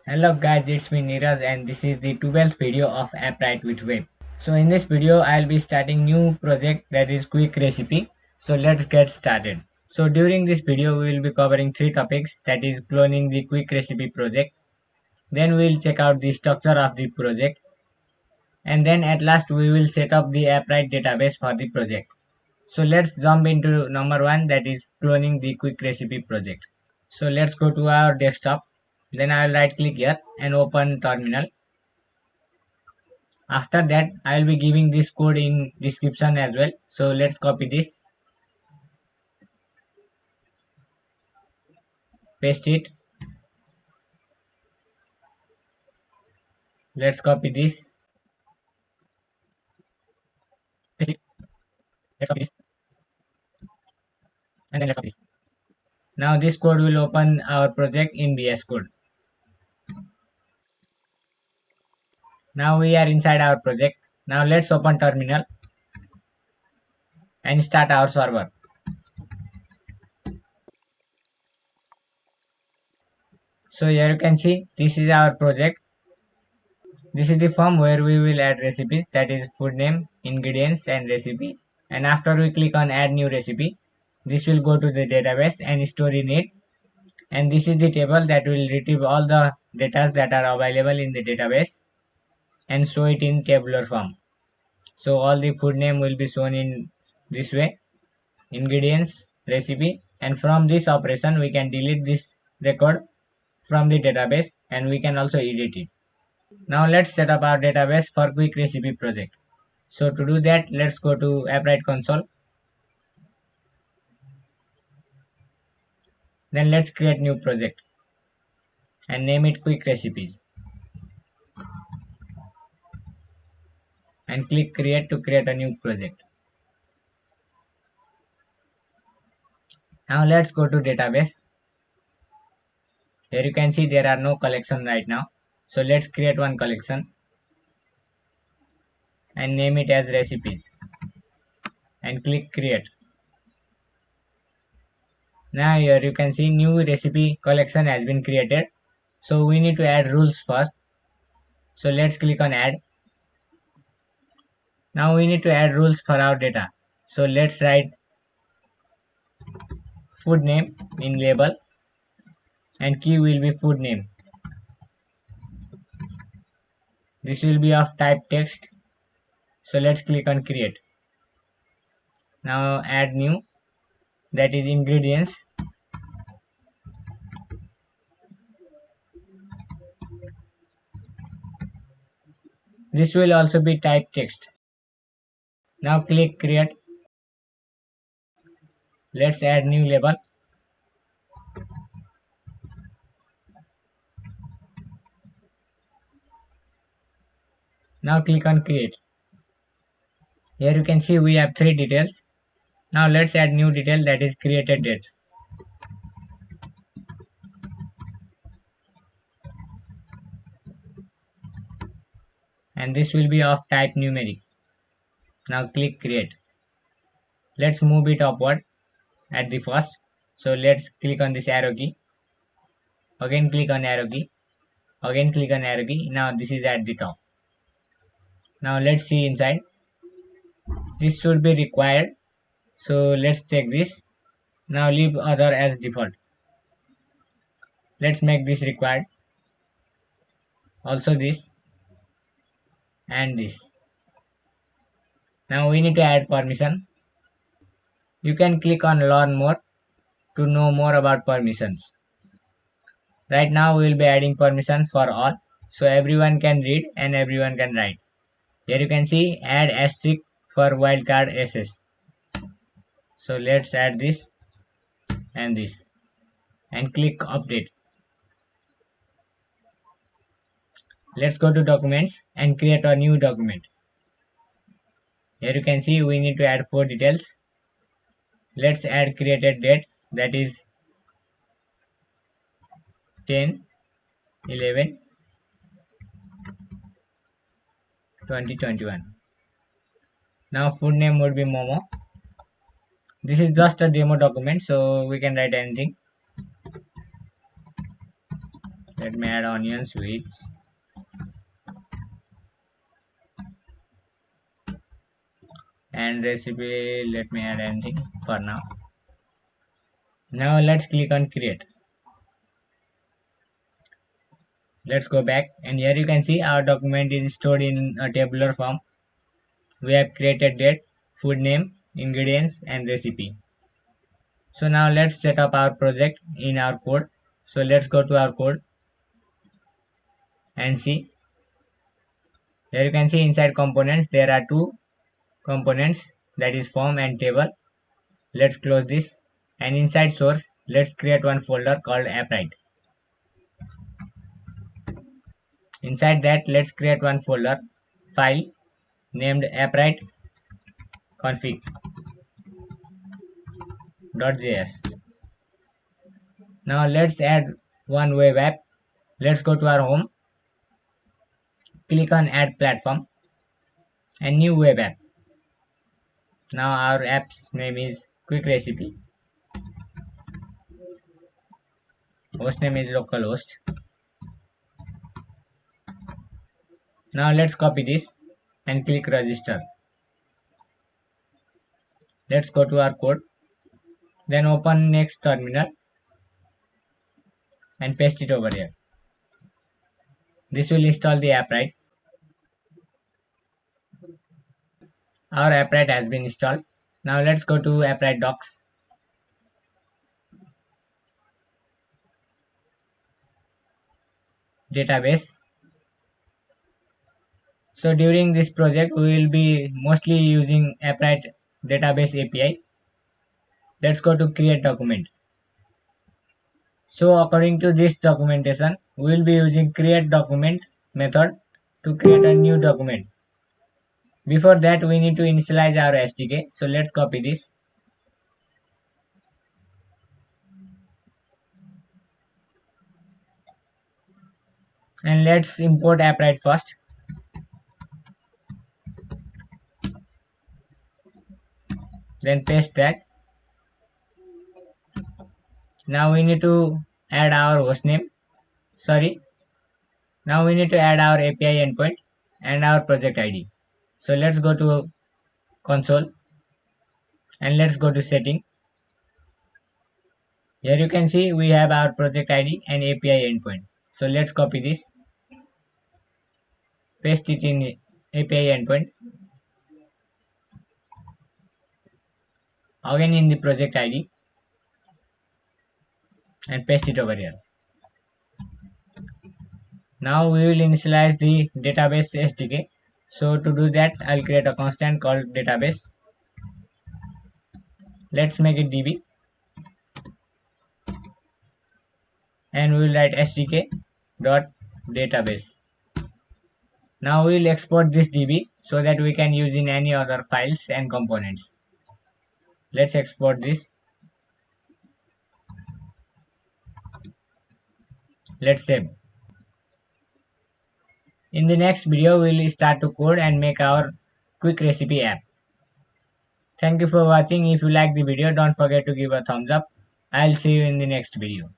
Hello guys, it's me Neeraj and this is the 12th video of AppWrite with Web. So in this video I'll be starting new project that is quick recipe. So let's get started. So during this video we will be covering three topics, that is cloning the quick recipe project. Then we'll check out the structure of the project. And then at last we will set up the AppWrite database for the project. So let's jump into number one, that is cloning the quick recipe project. So let's go to our desktop. Then I'll right click here and open terminal. After that I will be giving this code in description as well. So let's copy this, paste it. Let's copy this, paste it. Let's copy this, and then let's copy this. Now this code will open our project in VS Code. Now we are inside our project. Now let's open terminal and start our server. So here you can see this is our project. This is the form where we will add recipes, that is food name, ingredients and recipe. And after we click on add new recipe, this will go to the database and store in it. And this is the table that will retrieve all the data that are available in the database and show it in tabular form. So all the food name will be shown in this way, ingredients, recipe, and from this operation we can delete this record from the database and we can also edit it. Now let's set up our database for quick recipe project. So to do that, let's go to AppWrite console. Then let's create new project and name it quick recipes. And click create to create a new project. Now let's go to database. Here you can see there are no collection right now. So let's create one collection and name it as recipes and click create. Now here you can see new recipe collection has been created. So we need to add rules first. So let's click on add. Now we need to add rules for our data. So let's write food name in label and key will be food name. This will be of type text. So let's click on create. Now add new, that is ingredients. This will also be type text. Now click create. Let's add new label. Now click on create. Here you can see we have three details. Now let's add new detail, that is created date. And this will be of type numeric. Now click create. Let's move it upward at the first. So let's click on this arrow key. Again click on arrow key. Again click on arrow key. Now this is at the top. Now let's see inside. This should be required. So let's check this. Now leave other as default. Let's make this required. Also this and this. Now we need to add permission. You can click on learn more to know more about permissions. Right now we will be adding permission for all, so everyone can read and everyone can write. Here you can see add asterisk for wildcard SS. So let's add this and this and click update. Let's go to documents and create a new document. Here you can see we need to add 4 details. Let's add created date, that is 10/11/2021. Now food name would be Momo. This is just a demo document, so we can write anything. Let me add onion sweets. And recipe, let me add anything for now. Now let's click on create. Let's go back, and here you can see our document is stored in a tabular form. We have created date, food name, ingredients, and recipe. So now let's set up our project in our code. So let's go to our code and see. Here you can see inside components there are two components, that is form and table. Let's close this, and inside source let's create one folder called appwrite. Inside that let's create one folder file named appwrite config.js. Now let's add one web app. Let's go to our home, click on add platform and new web app. Now our app's name is quick recipe. Host name is localhost. Now let's copy this and click register. Let's go to our code, then open next terminal and paste it over here. This will install the appwrite. Our appwrite has been installed. Now let's go to appwrite docs. Database. So during this project we will be mostly using appwrite database API. Let's go to create document. So according to this documentation, we will be using create document method to create a new document. Before that we need to initialize our SDK. So let's copy this. And let's import appwrite first. Then paste that. Now we need to add our hostname. Now we need to add our API endpoint and our project ID. So let's go to console and let's go to setting. Here you can see we have our project ID and API endpoint. So let's copy this, paste it in API endpoint, again in the project ID, and paste it over here. Now we will initialize the database SDK. So to do that, I'll create a constant called database. Let's make it DB, and we will write SDK.database. Now we will export this DB so that we can use in any other files and components. Let's export this. Let's save. In the next video, we will start to code and make our quick recipe app. Thank you for watching. If you like the video, don't forget to give a thumbs up. I'll see you in the next video.